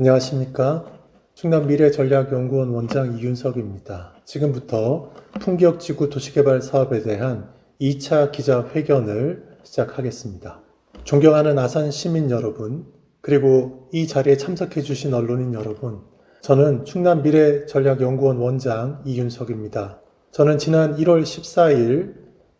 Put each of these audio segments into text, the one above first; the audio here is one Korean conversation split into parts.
안녕하십니까. 충남미래전략연구원 원장 이윤석입니다. 지금부터 풍기역지구 도시개발 사업에 대한 2차 기자회견을 시작하겠습니다. 존경하는 아산 시민 여러분, 그리고 이 자리에 참석해 주신 언론인 여러분, 저는 충남미래전략연구원 원장 이윤석입니다. 저는 지난 1월 14일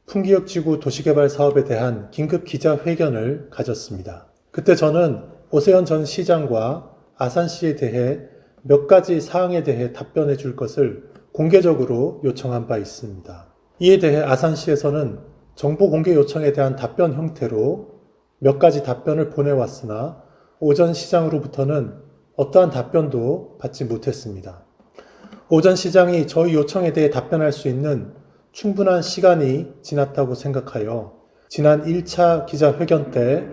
풍기역지구 도시개발 사업에 대한 긴급 기자회견을 가졌습니다. 그때 저는 오세훈 전 시장과 아산시에 대해 몇 가지 사항에 대해 답변해 줄 것을 공개적으로 요청한 바 있습니다. 이에 대해 아산시에서는 정보 공개 요청에 대한 답변 형태로 몇 가지 답변을 보내왔으나 오 전 시장으로부터는 어떠한 답변도 받지 못했습니다. 오 전 시장이 저희 요청에 대해 답변할 수 있는 충분한 시간이 지났다고 생각하여 지난 1차 기자회견 때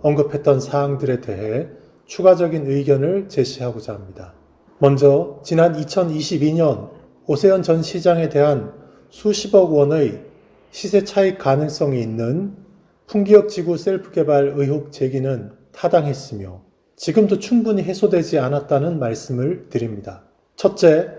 언급했던 사항들에 대해 추가적인 의견을 제시하고자 합니다. 먼저 지난 2022년 오세훈 전 시장에 대한 수십억 원의 시세 차익 가능성이 있는 풍기역 지구 셀프 개발 의혹 제기는 타당했으며 지금도 충분히 해소되지 않았다는 말씀을 드립니다. 첫째,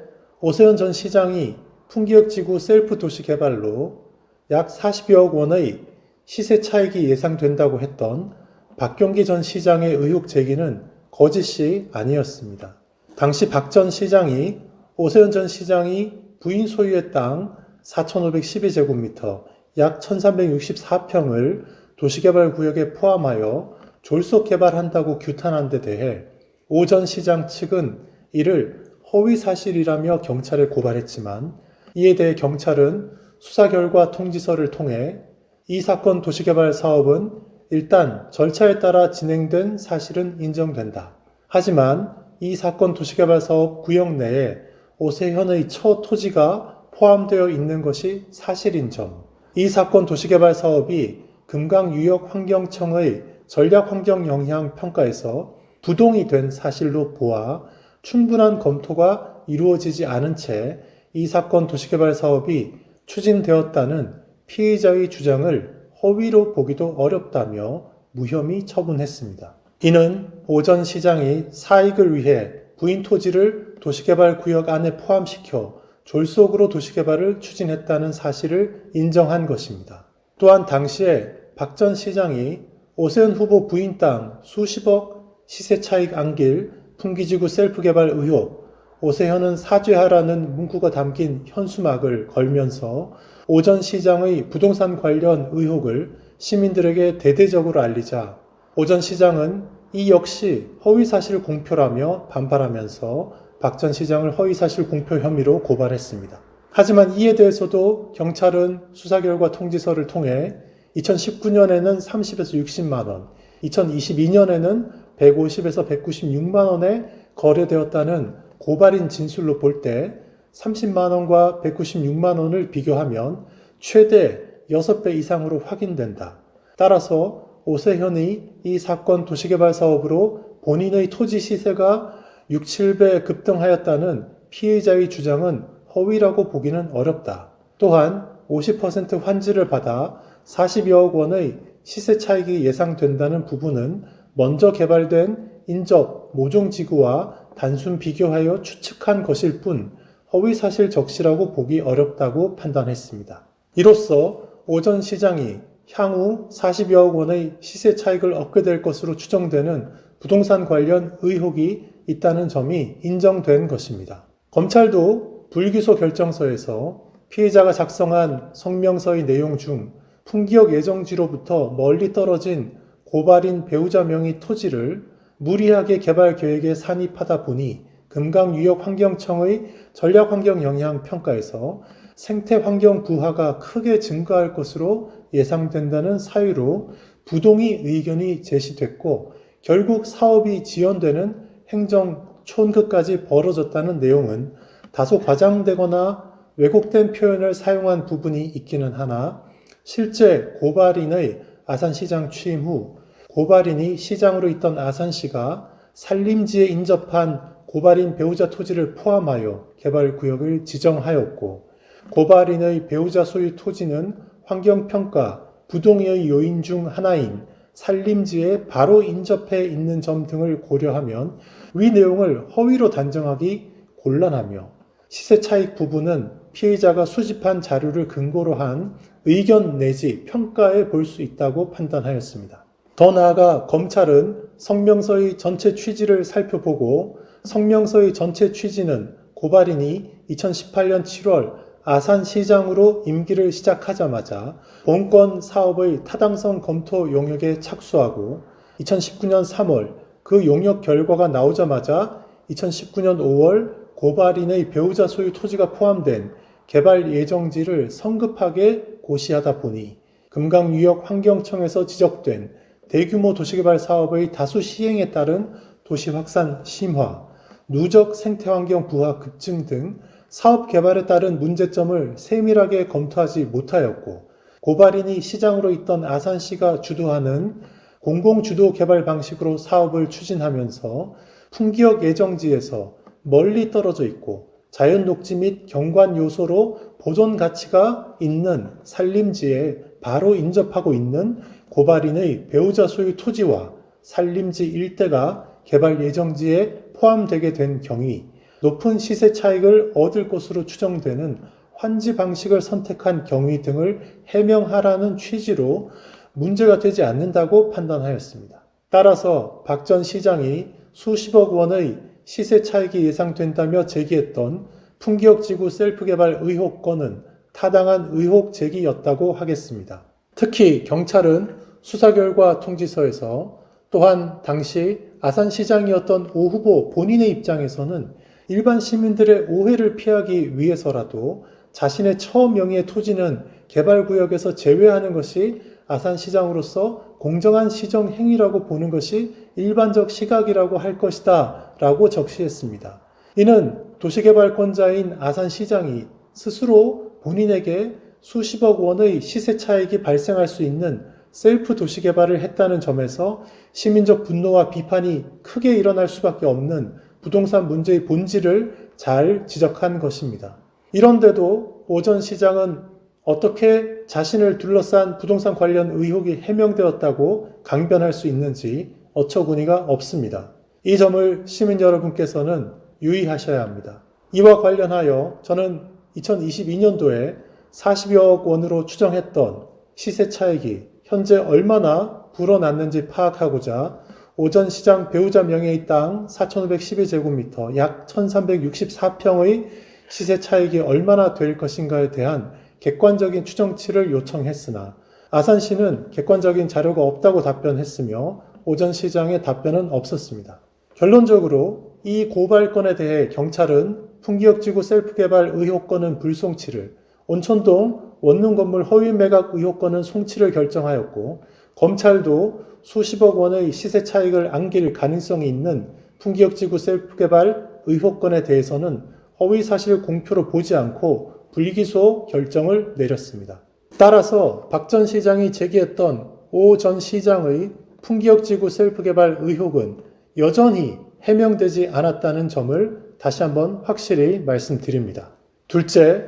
오세훈 전 시장이 풍기역 지구 셀프 도시 개발로 약 40여억 원의 시세 차익이 예상된다고 했던 박경기 전 시장의 의혹 제기는 거짓이 아니었습니다. 당시 박 전 시장이 오세훈 전 시장이 부인 소유의 땅 4,512제곱미터 약 1,364평을 도시개발구역에 포함하여 졸속 개발한다고 규탄한 데 대해 오 전 시장 측은 이를 허위사실이라며 경찰에 고발했지만 이에 대해 경찰은 수사 결과 통지서를 통해 이 사건 도시개발 사업은 일단 절차에 따라 진행된 사실은 인정된다. 하지만 이 사건 도시개발 사업 구역 내에 오세훈의 처 토지가 포함되어 있는 것이 사실인 점. 이 사건 도시개발 사업이 금강유역환경청의 전략환경영향평가에서 부동이 된 사실로 보아 충분한 검토가 이루어지지 않은 채 이 사건 도시개발 사업이 추진되었다는 피의자의 주장을 허위로 보기도 어렵다며 무혐의 처분했습니다. 이는 오 전 시장이 사익을 위해 부인 토지를 도시개발구역 안에 포함시켜 졸속으로 도시개발을 추진했다는 사실을 인정한 것입니다. 또한 당시에 박 전 시장이 오세훈 후보 부인 땅 수십억 시세 차익 안길 풍기지구 셀프개발 의혹, 오세훈은 사죄하라는 문구가 담긴 현수막을 걸면서 오 전 시장의 부동산 관련 의혹을 시민들에게 대대적으로 알리자 오 전 시장은 이 역시 허위사실 공표라며 반발하면서 박 전 시장을 허위사실 공표 혐의로 고발했습니다. 하지만 이에 대해서도 경찰은 수사 결과 통지서를 통해 2019년에는 30에서 60만 원, 2022년에는 150에서 196만 원에 거래되었다는 고발인 진술로 볼 때 30만 원과 196만 원을 비교하면 최대 6배 이상으로 확인된다. 따라서 오세훈이 이 사건 도시개발 사업으로 본인의 토지 시세가 6, 7배 급등하였다는 피해자의 주장은 허위라고 보기는 어렵다. 또한 50% 환지를 받아 40여억 원의 시세 차익이 예상된다는 부분은 먼저 개발된 인접 모종지구와 단순 비교하여 추측한 것일 뿐 허위사실 적시라고 보기 어렵다고 판단했습니다. 이로써 오 전 시장이 향후 40여억 원의 시세 차익을 얻게 될 것으로 추정되는 부동산 관련 의혹이 있다는 점이 인정된 것입니다. 검찰도 불기소 결정서에서 피해자가 작성한 성명서의 내용 중 풍기역 예정지로부터 멀리 떨어진 고발인 배우자 명의 토지를 무리하게 개발 계획에 산입하다 보니 금강유역환경청의 전략환경영향평가에서 생태환경 부하가 크게 증가할 것으로 예상된다는 사유로 부동의 의견이 제시됐고 결국 사업이 지연되는 행정 촌극까지 벌어졌다는 내용은 다소 과장되거나 왜곡된 표현을 사용한 부분이 있기는 하나 실제 고발인의 아산시장 취임 후 고발인이 시장으로 있던 아산시가 산림지에 인접한 고발인 배우자 토지를 포함하여 개발구역을 지정하였고 고발인의 배우자 소유 토지는 환경평가, 부동의 요인 중 하나인 산림지에 바로 인접해 있는 점 등을 고려하면 위 내용을 허위로 단정하기 곤란하며 시세 차익 부분은 피의자가 수집한 자료를 근거로 한 의견 내지 평가에 볼 수 있다고 판단하였습니다. 더 나아가 검찰은 성명서의 전체 취지를 살펴보고 성명서의 전체 취지는 고발인이 2018년 7월 아산시장으로 임기를 시작하자마자 본건 사업의 타당성 검토 용역에 착수하고 2019년 3월 그 용역 결과가 나오자마자 2019년 5월 고발인의 배우자 소유 토지가 포함된 개발 예정지를 성급하게 고시하다 보니 금강유역환경청에서 지적된 대규모 도시개발 사업의 다수 시행에 따른 도시 확산 심화, 누적 생태환경 부하 급증 등 사업 개발에 따른 문제점을 세밀하게 검토하지 못하였고 고발인이 시장으로 있던 아산시가 주도하는 공공주도 개발 방식으로 사업을 추진하면서 풍기역 예정지에서 멀리 떨어져 있고 자연 녹지 및 경관 요소로 보존 가치가 있는 산림지에 바로 인접하고 있는 고발인의 배우자 소유 토지와 산림지 일대가 개발 예정지에 포함되게 된 경위 높은 시세 차익을 얻을 것으로 추정되는 환지 방식을 선택한 경위 등을 해명하라는 취지로 문제가 되지 않는다고 판단하였습니다. 따라서 박 전 시장이 수십억 원의 시세 차익이 예상된다며 제기했던 풍기역지구 셀프개발 의혹 건은 타당한 의혹 제기였다고 하겠습니다. 특히 경찰은 수사 결과 통지서에서 또한 당시 아산시장이었던 오 후보 본인의 입장에서는 일반 시민들의 오해를 피하기 위해서라도 자신의 처 명의의 토지는 개발구역에서 제외하는 것이 아산시장으로서 공정한 시정 행위라고 보는 것이 일반적 시각이라고 할 것이다 라고 적시했습니다. 이는 도시개발권자인 아산시장이 스스로 본인에게 수십억 원의 시세 차익이 발생할 수 있는 셀프 도시개발을 했다는 점에서 시민적 분노와 비판이 크게 일어날 수밖에 없는 부동산 문제의 본질을 잘 지적한 것입니다. 이런데도 오 전 시장은 어떻게 자신을 둘러싼 부동산 관련 의혹이 해명되었다고 강변할 수 있는지 어처구니가 없습니다. 이 점을 시민 여러분께서는 유의하셔야 합니다. 이와 관련하여 저는 2022년도에 40여억 원으로 추정했던 시세 차익이 현재 얼마나 불어났는지 파악하고자 오 전 시장 배우자 명의의 땅 4,512제곱미터 약 1,364평의 시세 차익이 얼마나 될 것인가에 대한 객관적인 추정치를 요청했으나 아산시는 객관적인 자료가 없다고 답변했으며 오 전 시장의 답변은 없었습니다. 결론적으로 이 고발건에 대해 경찰은 풍기역지구 셀프개발 의혹건은 불송치를, 온천동 원룸건물 허위 매각 의혹건은 송치를 결정하였고 검찰도 수십억 원의 시세 차익을 안길 가능성이 있는 풍기역지구 셀프개발 의혹건에 대해서는 허위사실 공표로 보지 않고 불기소 결정을 내렸습니다. 따라서 박 전 시장이 제기했던 오 전 시장의 풍기역지구 셀프개발 의혹은 여전히 해명되지 않았다는 점을 다시 한번 확실히 말씀드립니다. 둘째,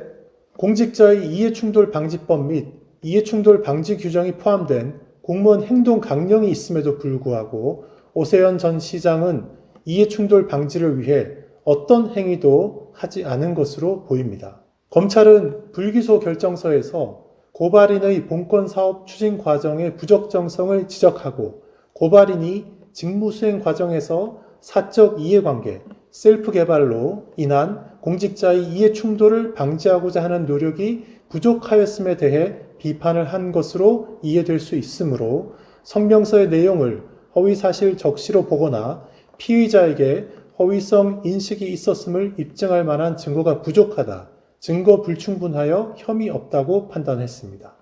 공직자의 이해충돌 방지법 및 이해충돌 방지 규정이 포함된 공무원 행동 강령이 있음에도 불구하고 오세현 전 시장은 이해충돌 방지를 위해 어떤 행위도 하지 않은 것으로 보입니다. 검찰은 불기소 결정서에서 고발인의 본건 사업 추진 과정의 부적정성을 지적하고 고발인이 직무수행 과정에서 사적 이해관계, 셀프 개발로 인한 공직자의 이해 충돌을 방지하고자 하는 노력이 부족하였음에 대해 비판을 한 것으로 이해될 수 있으므로 성명서의 내용을 허위사실 적시로 보거나 피의자에게 허위성 인식이 있었음을 입증할 만한 증거가 부족하다, 증거 불충분하여 혐의 없다고 판단했습니다.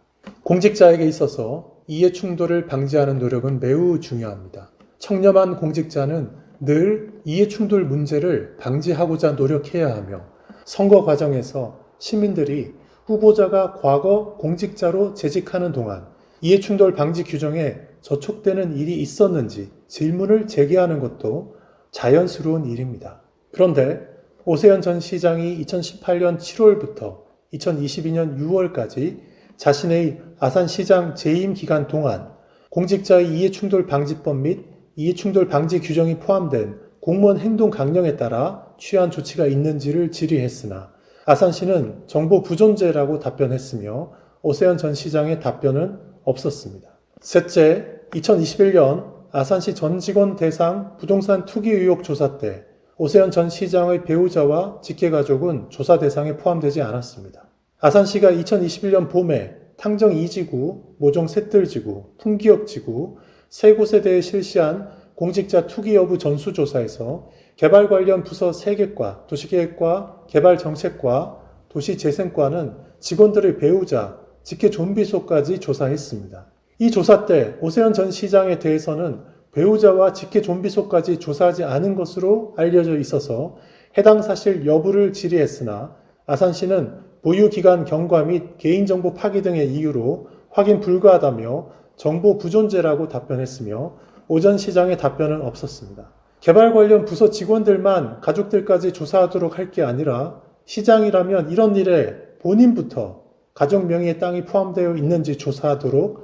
공직자에게 있어서 이해 충돌을 방지하는 노력은 매우 중요합니다. 청렴한 공직자는 늘 이해 충돌 문제를 방지하고자 노력해야 하며 선거 과정에서 시민들이 후보자가 과거 공직자로 재직하는 동안 이해 충돌 방지 규정에 저촉되는 일이 있었는지 질문을 제기하는 것도 자연스러운 일입니다. 그런데 오세현 전 시장이 2018년 7월부터 2022년 6월까지 자신의 아산시장 재임 기간 동안 공직자의 이해충돌 방지법 및 이해충돌 방지 규정이 포함된 공무원 행동 강령에 따라 취한 조치가 있는지를 질의했으나 아산시는 정보 부존재라고 답변했으며 오세훈 전 시장의 답변은 없었습니다. 셋째, 2021년 아산시 전 직원 대상 부동산 투기 의혹 조사 때 오세훈 전 시장의 배우자와 직계가족은 조사 대상에 포함되지 않았습니다. 아산시가 2021년 봄에 탕정 2지구, 모종 셋들지구, 풍기역지구 세 곳에 대해 실시한 공직자 투기 여부 전수조사에서 개발 관련 부서 3개과, 도시계획과, 개발정책과, 도시재생과는 직원들의 배우자, 직계 좀비소까지 조사했습니다. 이 조사 때 오세훈 전 시장에 대해서는 배우자와 직계 좀비소까지 조사하지 않은 것으로 알려져 있어서 해당 사실 여부를 질의했으나 아산시는 보유기간 경과 및 개인정보 파기 등의 이유로 확인 불가하다며 정보 부존재라고 답변했으며 오 전 시장의 답변은 없었습니다. 개발 관련 부서 직원들만 가족들까지 조사하도록 할 게 아니라 시장이라면 이런 일에 본인부터 가족 명의의 땅이 포함되어 있는지 조사하도록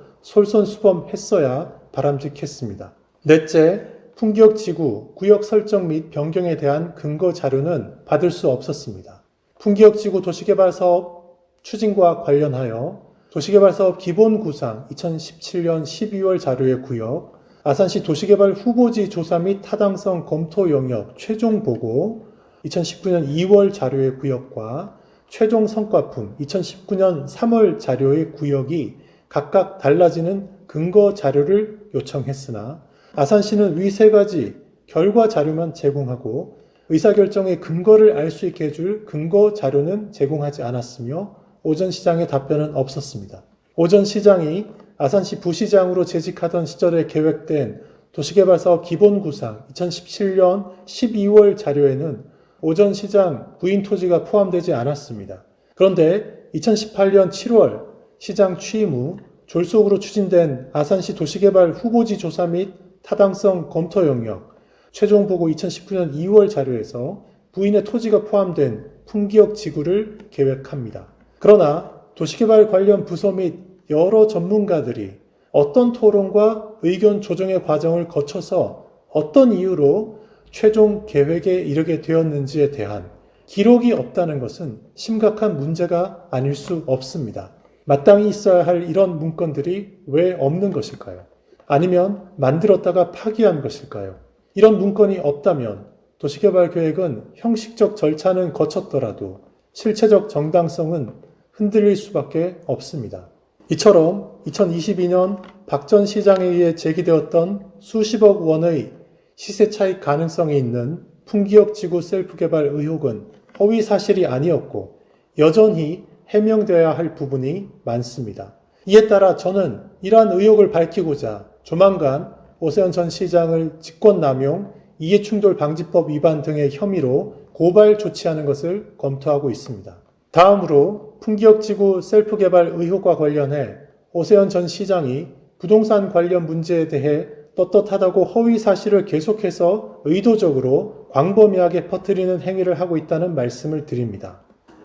솔선수범했어야 바람직했습니다. 넷째, 풍기역지구 구역 설정 및 변경에 대한 근거 자료는 받을 수 없었습니다. 풍기역지구 도시개발사업 추진과 관련하여 도시개발사업 기본구상 2017년 12월 자료의 구역, 아산시 도시개발 후보지 조사 및 타당성 검토 영역 최종 보고 2019년 2월 자료의 구역과 최종 성과품 2019년 3월 자료의 구역이 각각 달라지는 근거 자료를 요청했으나 아산시는 위 세 가지 결과 자료만 제공하고 의사결정의 근거를 알 수 있게 해줄 근거 자료는 제공하지 않았으며 오 전 시장의 답변은 없었습니다. 오 전 시장이 아산시 부시장으로 재직하던 시절에 계획된 도시개발사업 기본구상 2017년 12월 자료에는 오 전 시장 부인 토지가 포함되지 않았습니다. 그런데 2018년 7월 시장 취임 후 졸속으로 추진된 아산시 도시개발 후보지 조사 및 타당성 검토 영역 최종 보고 2019년 2월 자료에서 부인의 토지가 포함된 풍기역 지구를 계획합니다. 그러나 도시개발 관련 부서 및 여러 전문가들이 어떤 토론과 의견 조정의 과정을 거쳐서 어떤 이유로 최종 계획에 이르게 되었는지에 대한 기록이 없다는 것은 심각한 문제가 아닐 수 없습니다. 마땅히 있어야 할 이런 문건들이 왜 없는 것일까요? 아니면 만들었다가 파기한 것일까요? 이런 문건이 없다면 도시개발계획은 형식적 절차는 거쳤더라도 실체적 정당성은 흔들릴 수밖에 없습니다. 이처럼 2022년 박 전 시장에 의해 제기되었던 수십억 원의 시세 차익 가능성이 있는 풍기역 지구 셀프 개발 의혹은 허위 사실이 아니었고 여전히 해명되어야 할 부분이 많습니다. 이에 따라 저는 이러한 의혹을 밝히고자 조만간 오세훈 전 시장을 직권남용, 이해충돌 방지법 위반 등의 혐의로 고발 조치하는 것을 검토하고 있습니다. 다음으로 풍기역 지구 셀프 개발 의혹과 관련해 오세훈 전 시장이 부동산 관련 문제에 대해 떳떳하다고 허위 사실을 계속해서 의도적으로 광범위하게 퍼뜨리는 행위를 하고 있다는 말씀을 드립니다.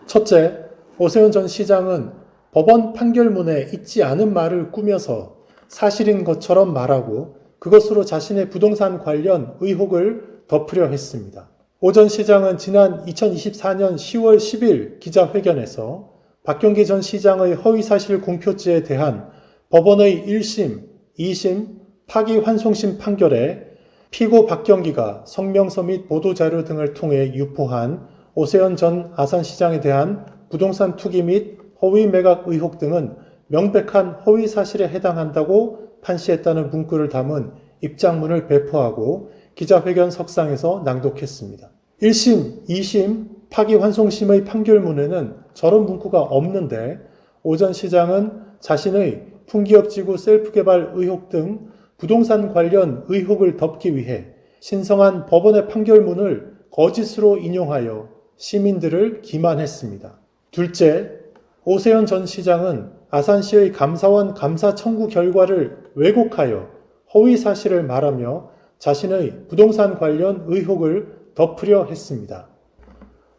첫째, 오세훈 전 시장은 법원 판결문에 있지 않은 말을 꾸며서 사실인 것처럼 말하고 그것으로 자신의 부동산 관련 의혹을 덮으려 했습니다. 오 전 시장은 지난 2024년 10월 10일 기자회견에서 박경기 전 시장의 허위사실 공표죄에 대한 법원의 1심, 2심, 파기환송심 판결에 피고 박경기가 성명서 및 보도자료 등을 통해 유포한 오세훈 전 아산시장에 대한 부동산 투기 및 허위 매각 의혹 등은 명백한 허위 사실에 해당한다고 판시했다는 문구를 담은 입장문을 배포하고 기자회견 석상에서 낭독했습니다. 1심, 2심, 파기환송심의 판결문에는 저런 문구가 없는데 오 전 시장은 자신의 풍기역지구 셀프개발 의혹 등 부동산 관련 의혹을 덮기 위해 신성한 법원의 판결문을 거짓으로 인용하여 시민들을 기만했습니다. 둘째, 오세훈 전 시장은 아산시의 감사원 감사 청구 결과를 왜곡하여 허위 사실을 말하며 자신의 부동산 관련 의혹을 덮으려 했습니다.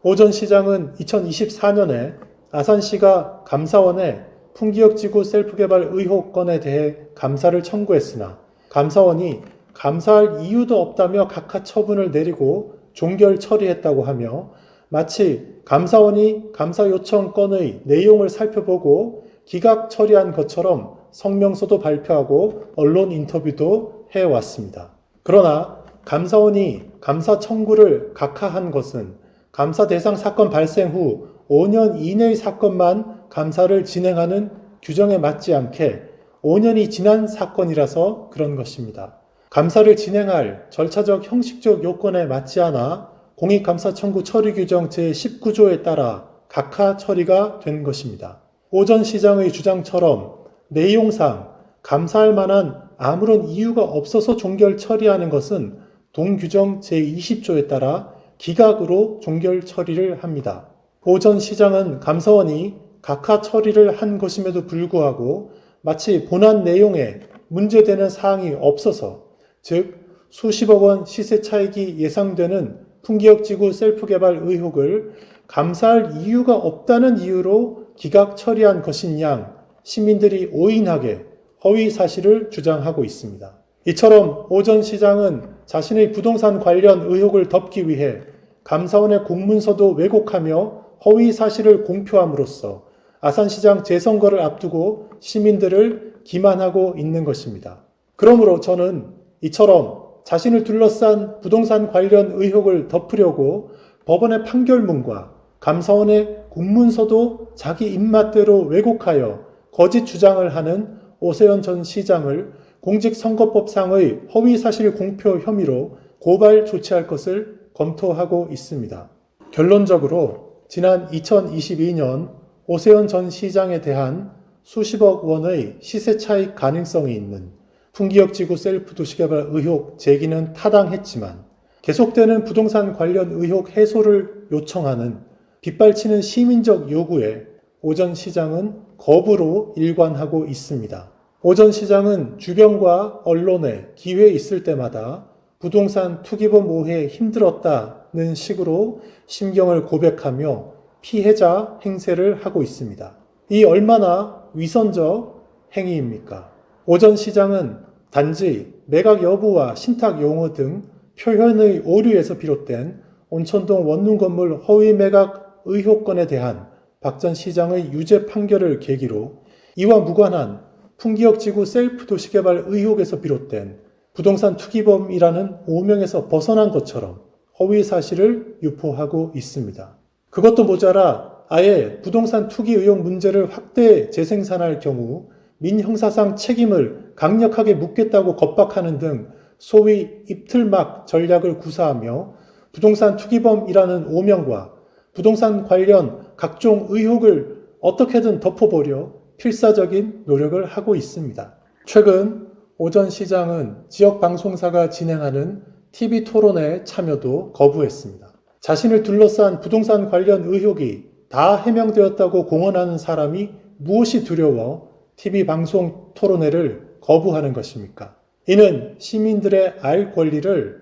오 전 시장은 2024년에 아산시가 감사원에 풍기역지구 셀프개발 의혹 건에 대해 감사를 청구했으나 감사원이 감사할 이유도 없다며 각하 처분을 내리고 종결 처리했다고 하며 마치 감사원이 감사 요청 건의 내용을 살펴보고 기각 처리한 것처럼 성명서도 발표하고 언론 인터뷰도 해왔습니다. 그러나 감사원이 감사 청구를 각하한 것은 감사 대상 사건 발생 후 5년 이내의 사건만 감사를 진행하는 규정에 맞지 않게 5년이 지난 사건이라서 그런 것입니다. 감사를 진행할 절차적 형식적 요건에 맞지 않아 공익감사 청구 처리 규정 제19조에 따라 각하 처리가 된 것입니다. 오 전 시장의 주장처럼 내용상 감사할 만한 아무런 이유가 없어서 종결 처리하는 것은 동규정 제20조에 따라 기각으로 종결 처리를 합니다. 오 전 시장은 감사원이 각하 처리를 한 것임에도 불구하고 마치 본안 내용에 문제되는 사항이 없어서, 즉 수십억 원 시세 차익이 예상되는 풍기역지구 셀프개발 의혹을 감사할 이유가 없다는 이유로 기각 처리한 것인 양 시민들이 오인하게 허위 사실을 주장하고 있습니다. 이처럼 오 전 시장은 자신의 부동산 관련 의혹을 덮기 위해 감사원의 공문서도 왜곡하며 허위 사실을 공표함으로써 아산시장 재선거를 앞두고 시민들을 기만하고 있는 것입니다. 그러므로 저는 이처럼 자신을 둘러싼 부동산 관련 의혹을 덮으려고 법원의 판결문과 감사원의 공문서도 자기 입맛대로 왜곡하여 거짓 주장을 하는 오세훈 전 시장을 공직선거법상의 허위사실 공표 혐의로 고발 조치할 것을 검토하고 있습니다. 결론적으로 지난 2022년 오세훈 전 시장에 대한 수십억 원의 시세 차익 가능성이 있는 풍기역지구 셀프 도시개발 의혹 제기는 타당했지만 계속되는 부동산 관련 의혹 해소를 요청하는 빗발치는 시민적 요구에 오 전 시장은 거부로 일관하고 있습니다. 오 전 시장은 주변과 언론에 기회 있을 때마다 부동산 투기범 오해에 힘들었다는 식으로 심경을 고백하며 피해자 행세를 하고 있습니다. 이 얼마나 위선적 행위입니까? 오 전 시장은 단지 매각 여부와 신탁 용어 등 표현의 오류에서 비롯된 온천동 원룸 건물 허위 매각 의혹 건에 대한 박 전 시장의 유죄 판결을 계기로 이와 무관한 풍기역지구 셀프 도시개발 의혹에서 비롯된 부동산 투기범이라는 오명에서 벗어난 것처럼 허위 사실을 유포하고 있습니다. 그것도 모자라 아예 부동산 투기 의혹 문제를 확대 재생산할 경우 민형사상 책임을 강력하게 묻겠다고 겁박하는 등 소위 입틀막 전략을 구사하며 부동산 투기범이라는 오명과 부동산 관련 각종 의혹을 어떻게든 덮어보려 필사적인 노력을 하고 있습니다. 최근 오 전 시장은 지역 방송사가 진행하는 TV 토론에 참여도 거부했습니다. 자신을 둘러싼 부동산 관련 의혹이 다 해명되었다고 공언하는 사람이 무엇이 두려워 TV 방송 토론회를 거부하는 것입니까? 이는 시민들의 알 권리를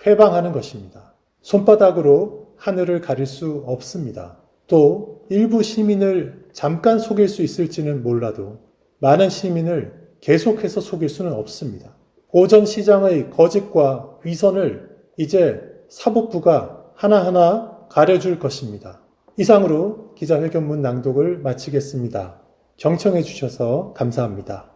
회방하는 것입니다. 손바닥으로 하늘을 가릴 수 없습니다. 또 일부 시민을 잠깐 속일 수 있을지는 몰라도 많은 시민을 계속해서 속일 수는 없습니다. 오 전 시장의 거짓과 위선을 이제 사법부가 하나하나 가려줄 것입니다. 이상으로 기자회견문 낭독을 마치겠습니다. 경청해 주셔서 감사합니다.